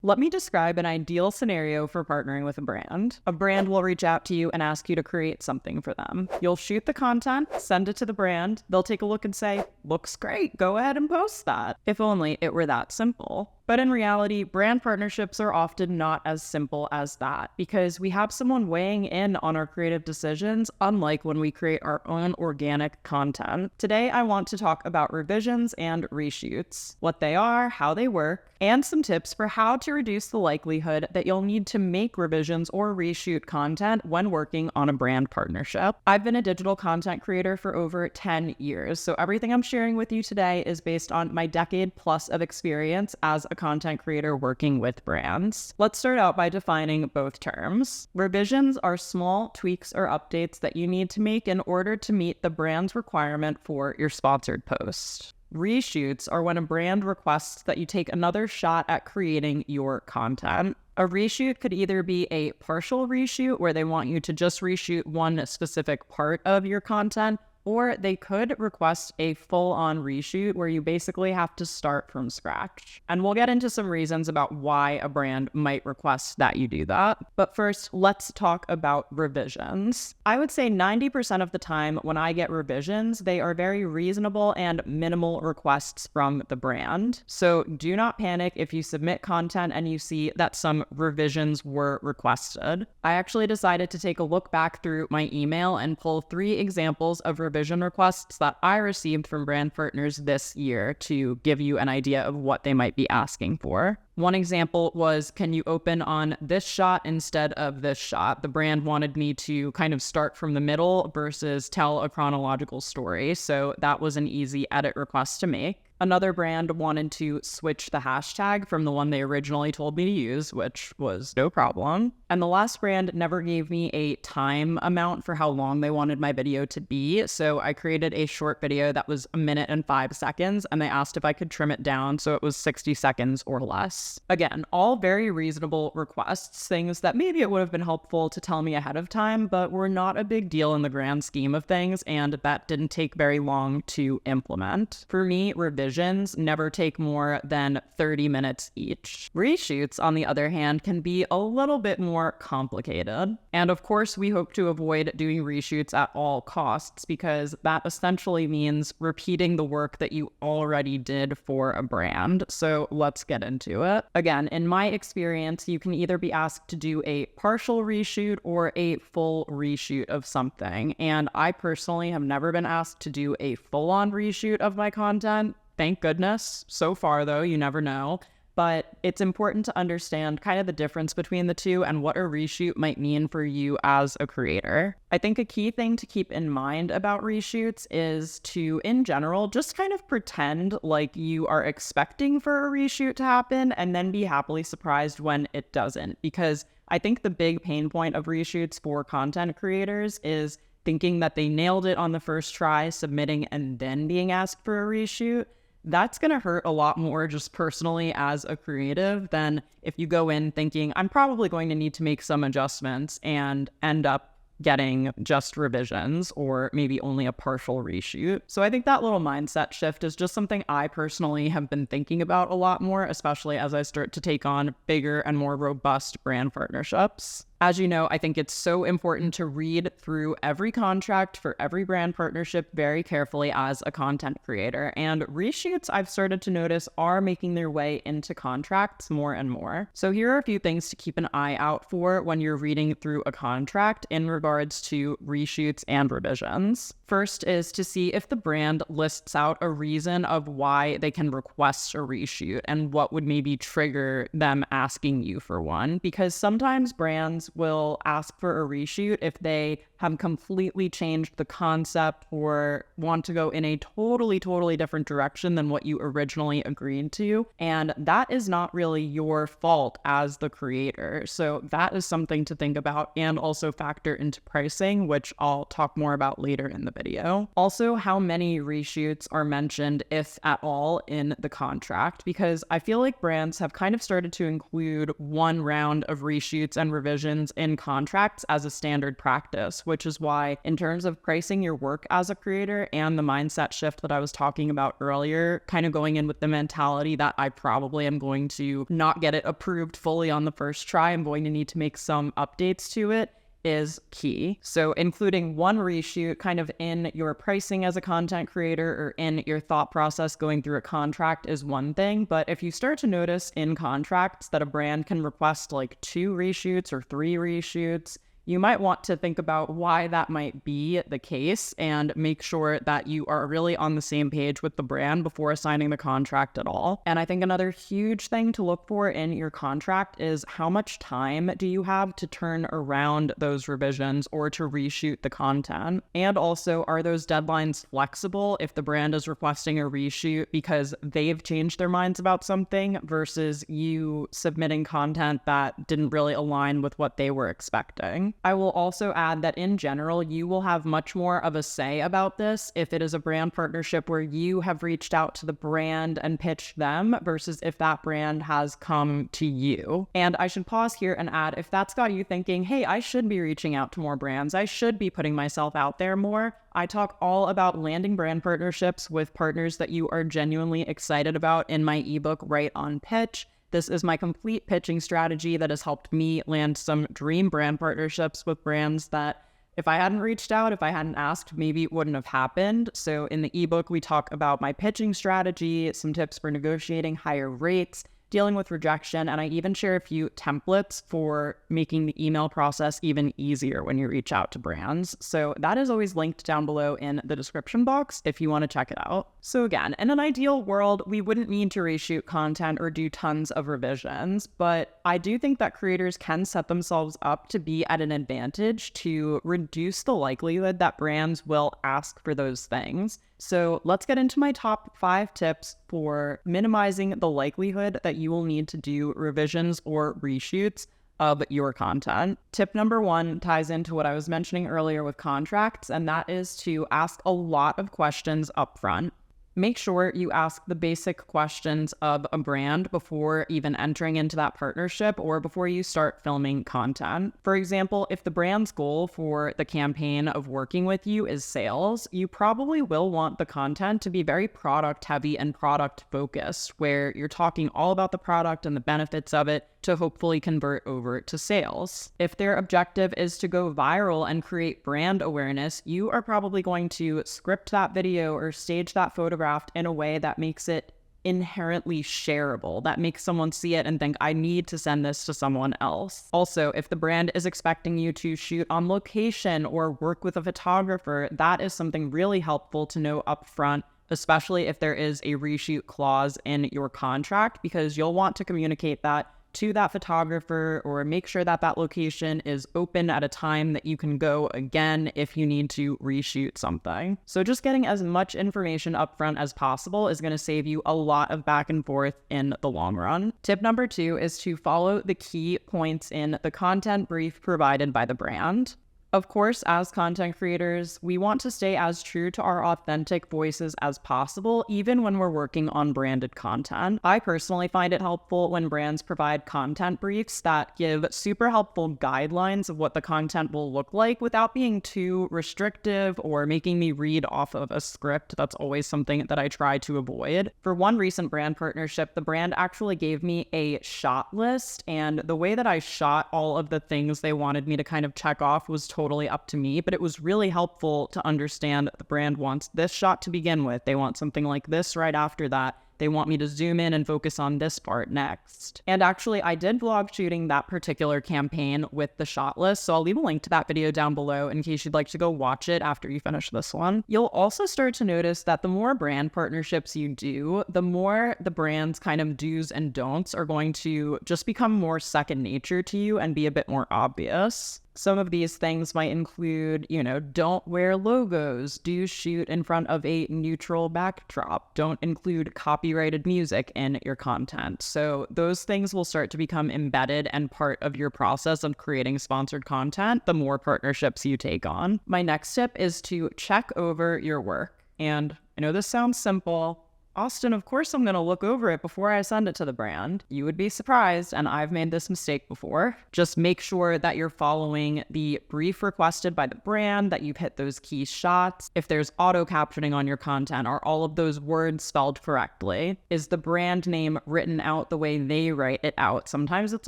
Let me describe an ideal scenario for partnering with a brand. A brand will reach out to you and ask you to create something for them. You'll shoot the content, send it to the brand. They'll take a look and say, looks great, go ahead and post that. If only it were that simple. But in reality, brand partnerships are often not as simple as that because we have someone weighing in on our creative decisions, unlike when we create our own organic content. Today, I want to talk about revisions and reshoots, what they are, how they work, and some tips for how to reduce the likelihood that you'll need to make revisions or reshoot content when working on a brand partnership. I've been a digital content creator for over 10 years, so everything I'm sharing with you today is based on my decade plus of experience as a content creator working with brands. Let's start out by defining both terms. Revisions are small tweaks or updates that you need to make in order to meet the brand's requirement for your sponsored post. Reshoots are when a brand requests that you take another shot at creating your content. A reshoot could either be a partial reshoot where they want you to just reshoot one specific part of your content, or they could request a full-on reshoot where you basically have to start from scratch. And we'll get into some reasons about why a brand might request that you do that. But first, let's talk about revisions. I would say 90% of the time when I get revisions, they are very reasonable and minimal requests from the brand. So do not panic if you submit content and you see that some revisions were requested. I actually decided to take a look back through my email and pull 3 examples of revision requests that I received from brand partners this year to give you an idea of what they might be asking for. One example was, can you open on this shot instead of this shot? The brand wanted me to kind of start from the middle versus tell a chronological story, so that was an easy edit request to make. Another brand wanted to switch the hashtag from the one they originally told me to use, which was no problem. And the last brand never gave me a time amount for how long they wanted my video to be, so I created a short video that was 1 minute and 5 seconds, and they asked if I could trim it down so it was 60 seconds or less. Again, all very reasonable requests, things that maybe it would have been helpful to tell me ahead of time, but were not a big deal in the grand scheme of things, and that didn't take very long to implement. For me, revisions never take more than 30 minutes each. Reshoots, on the other hand, can be a little bit more complicated. And of course, we hope to avoid doing reshoots at all costs because that essentially means repeating the work that you already did for a brand. So let's get into it. Again, in my experience, you can either be asked to do a partial reshoot or a full reshoot of something. And I personally have never been asked to do a full-on reshoot of my content. Thank goodness. So far, though, you never know. But it's important to understand kind of the difference between the two and what a reshoot might mean for you as a creator. I think a key thing to keep in mind about reshoots is to, in general, just kind of pretend like you are expecting for a reshoot to happen and then be happily surprised when it doesn't. Because I think the big pain point of reshoots for content creators is thinking that they nailed it on the first try, submitting, and then being asked for a reshoot. That's going to hurt a lot more just personally as a creative than if you go in thinking, I'm probably going to need to make some adjustments and end up getting just revisions or maybe only a partial reshoot. So I think that little mindset shift is just something I personally have been thinking about a lot more, especially as I start to take on bigger and more robust brand partnerships. As you know, I think it's so important to read through every contract for every brand partnership very carefully as a content creator. And reshoots, I've started to notice, are making their way into contracts more and more. So here are a few things to keep an eye out for when you're reading through a contract in regards to reshoots and revisions. First is to see if the brand lists out a reason of why they can request a reshoot and what would maybe trigger them asking you for one. Because sometimes brands will ask for a reshoot if they have completely changed the concept or want to go in a totally different direction than what you originally agreed to. And that is not really your fault as the creator. So that is something to think about and also factor into pricing, which I'll talk more about later in the video. Also, how many reshoots are mentioned, if at all, in the contract, because I feel like brands have kind of started to include one round of reshoots and revisions in contracts as a standard practice, which is why in terms of pricing your work as a creator and the mindset shift that I was talking about earlier, kind of going in with the mentality that I probably am going to not get it approved fully on the first try, I'm going to need to make some updates to it, is key. So including one reshoot kind of in your pricing as a content creator or in your thought process going through a contract is one thing. But if you start to notice in contracts that a brand can request like 2 reshoots or 3 reshoots, you might want to think about why that might be the case and make sure that you are really on the same page with the brand before signing the contract at all. And I think another huge thing to look for in your contract is how much time do you have to turn around those revisions or to reshoot the content? And also, are those deadlines flexible if the brand is requesting a reshoot because they've changed their minds about something versus you submitting content that didn't really align with what they were expecting? I will also add that in general, you will have much more of a say about this if it is a brand partnership where you have reached out to the brand and pitched them versus if that brand has come to you. And I should pause here and add, if that's got you thinking, hey, I should be reaching out to more brands, I should be putting myself out there more, I talk all about landing brand partnerships with partners that you are genuinely excited about in my ebook, Right on Pitch. This is my complete pitching strategy that has helped me land some dream brand partnerships with brands that if I hadn't reached out, if I hadn't asked, maybe it wouldn't have happened. So in the ebook, we talk about my pitching strategy, some tips for negotiating higher rates, dealing with rejection, and I even share a few templates for making the email process even easier when you reach out to brands. So that is always linked down below in the description box if you want to check it out. So again, in an ideal world, we wouldn't need to reshoot content or do tons of revisions, but I do think that creators can set themselves up to be at an advantage to reduce the likelihood that brands will ask for those things. So let's get into my top 5 tips for minimizing the likelihood that you will need to do revisions or reshoots of your content. Tip number 1 ties into what I was mentioning earlier with contracts, and that is to ask a lot of questions upfront. Make sure you ask the basic questions of a brand before even entering into that partnership or before you start filming content. For example, if the brand's goal for the campaign of working with you is sales, you probably will want the content to be very product heavy and product focused, where you're talking all about the product and the benefits of it to hopefully convert over to sales. If their objective is to go viral and create brand awareness, you are probably going to script that video or stage that photograph in a way that makes it inherently shareable, that makes someone see it and think, I need to send this to someone else. Also, if the brand is expecting you to shoot on location or work with a photographer, that is something really helpful to know upfront, especially if there is a reshoot clause in your contract, because you'll want to communicate that to that photographer or make sure that that location is open at a time that you can go again if you need to reshoot something. So just getting as much information upfront as possible is going to save you a lot of back and forth in the long run. Tip number 2 is to follow the key points in the content brief provided by the brand. Of course, as content creators, we want to stay as true to our authentic voices as possible, even when we're working on branded content. I personally find it helpful when brands provide content briefs that give super helpful guidelines of what the content will look like without being too restrictive or making me read off of a script. That's always something that I try to avoid. For one recent brand partnership, the brand actually gave me a shot list, and the way that I shot all of the things they wanted me to kind of check off was totally up to me, but it was really helpful to understand that the brand wants this shot to begin with. They want something like this right after that. They want me to zoom in and focus on this part next. And actually, I did vlog shooting that particular campaign with the shot list, so I'll leave a link to that video down below in case you'd like to go watch it after you finish this one. You'll also start to notice that the more brand partnerships you do, the more the brand's kind of do's and don'ts are going to just become more second nature to you and be a bit more obvious. Some of these things might include, don't wear logos, do shoot in front of a neutral backdrop, don't include copyrighted music in your content. So those things will start to become embedded and part of your process of creating sponsored content the more partnerships you take on. My next tip is to check over your work. And I know this sounds simple. Austen, of course I'm going to look over it before I send it to the brand. You would be surprised, and I've made this mistake before. Just make sure that you're following the brief requested by the brand, that you've hit those key shots. If there's auto captioning on your content, are all of those words spelled correctly? Is the brand name written out the way they write it out? Sometimes it's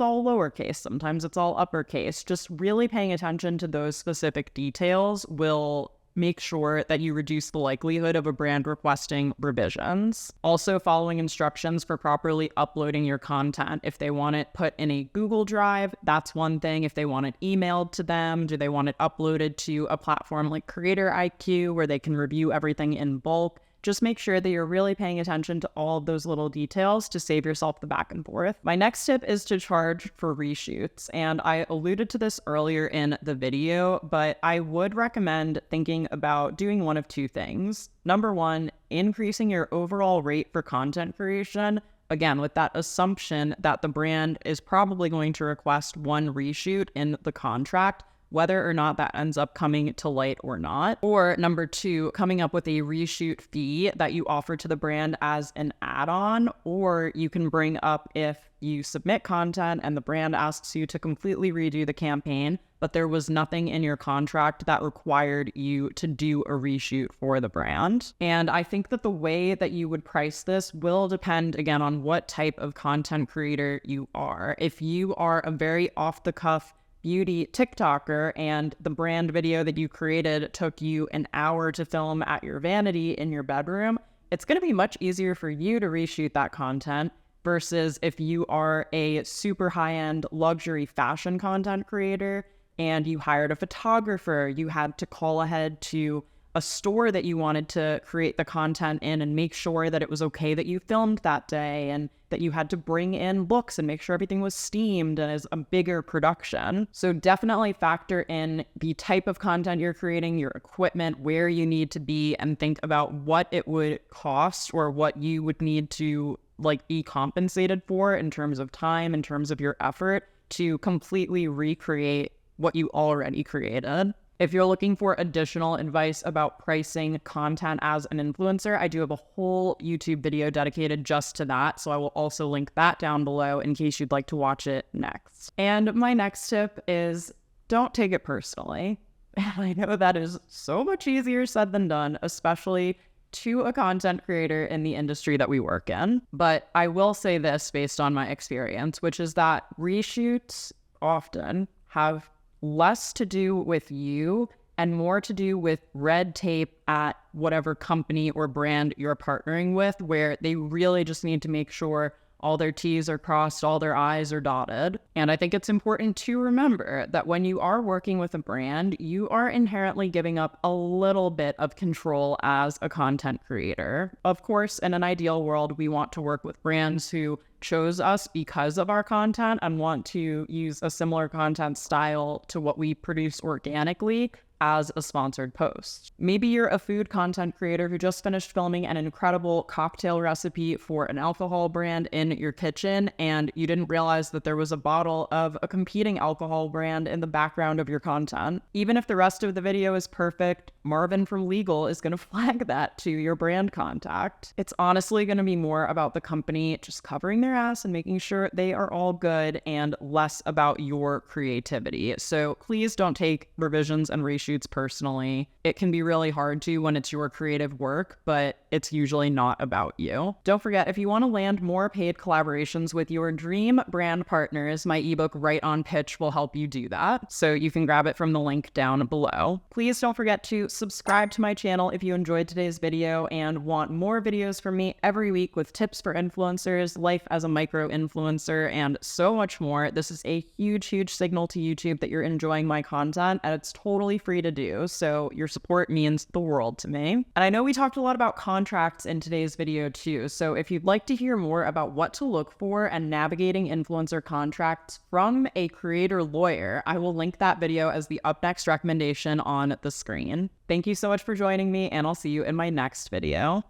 all lowercase, sometimes it's all uppercase. Just really paying attention to those specific details will make sure that you reduce the likelihood of a brand requesting revisions. Also, following instructions for properly uploading your content. If they want it put in a Google Drive, that's one thing. If they want it emailed to them, do they want it uploaded to a platform like Creator IQ where they can review everything in bulk? Just make sure that you're really paying attention to all of those little details to save yourself the back and forth. My next tip is to charge for reshoots, and I alluded to this earlier in the video, but I would recommend thinking about doing one of two things. Number one, increasing your overall rate for content creation. Again, with that assumption that the brand is probably going to request one reshoot in the contract, whether or not that ends up coming to light or not. Or number two, coming up with a reshoot fee that you offer to the brand as an add-on, or you can bring up if you submit content and the brand asks you to completely redo the campaign, but there was nothing in your contract that required you to do a reshoot for the brand. And I think that the way that you would price this will depend, again, on what type of content creator you are. If you are a very off-the-cuff beauty TikToker and the brand video that you created took you an hour to film at your vanity in your bedroom, it's going to be much easier for you to reshoot that content versus if you are a super high-end luxury fashion content creator and you hired a photographer, you had to call ahead to a store that you wanted to create the content in and make sure that it was okay that you filmed that day, and that you had to bring in looks and make sure everything was steamed and is a bigger production. So definitely factor in the type of content you're creating, your equipment, where you need to be, and think about what it would cost or what you would need to be compensated for in terms of time, in terms of your effort to completely recreate what you already created. If you're looking for additional advice about pricing content as an influencer, I do have a whole YouTube video dedicated just to that, so I will also link that down below in case you'd like to watch it next. And my next tip is don't take it personally. And I know that is so much easier said than done, especially to a content creator in the industry that we work in. But I will say this based on my experience, which is that reshoots often have less to do with you and more to do with red tape at whatever company or brand you're partnering with, where they really just need to make sure all their T's are crossed, all their I's are dotted. And I think it's important to remember that when you are working with a brand, you are inherently giving up a little bit of control as a content creator. Of course, in an ideal world, we want to work with brands who chose us because of our content and want to use a similar content style to what we produce organically as a sponsored post. Maybe you're a food content creator who just finished filming an incredible cocktail recipe for an alcohol brand in your kitchen, and you didn't realize that there was a bottle of a competing alcohol brand in the background of your content. Even if the rest of the video is perfect, Marvin from Legal is going to flag that to your brand contact. It's honestly going to be more about the company just covering their ass and making sure they are all good and less about your creativity. So please don't take revisions and reshoots personally. It can be really hard to when it's your creative work, but it's usually not about you. Don't forget, if you want to land more paid collaborations with your dream brand partners, my ebook Right on Pitch will help you do that. So you can grab it from the link down below. Please don't forget to subscribe to my channel if you enjoyed today's video and want more videos from me every week with tips for influencers, life as a micro influencer, and so much more. This is a huge, huge signal to YouTube that you're enjoying my content, and it's totally free to do, so your support means the world to me. And I know we talked a lot about contracts in today's video too, so if you'd like to hear more about what to look for and navigating influencer contracts from a creator lawyer, I will link that video as the up next recommendation on the screen. Thank you so much for joining me, and I'll see you in my next video.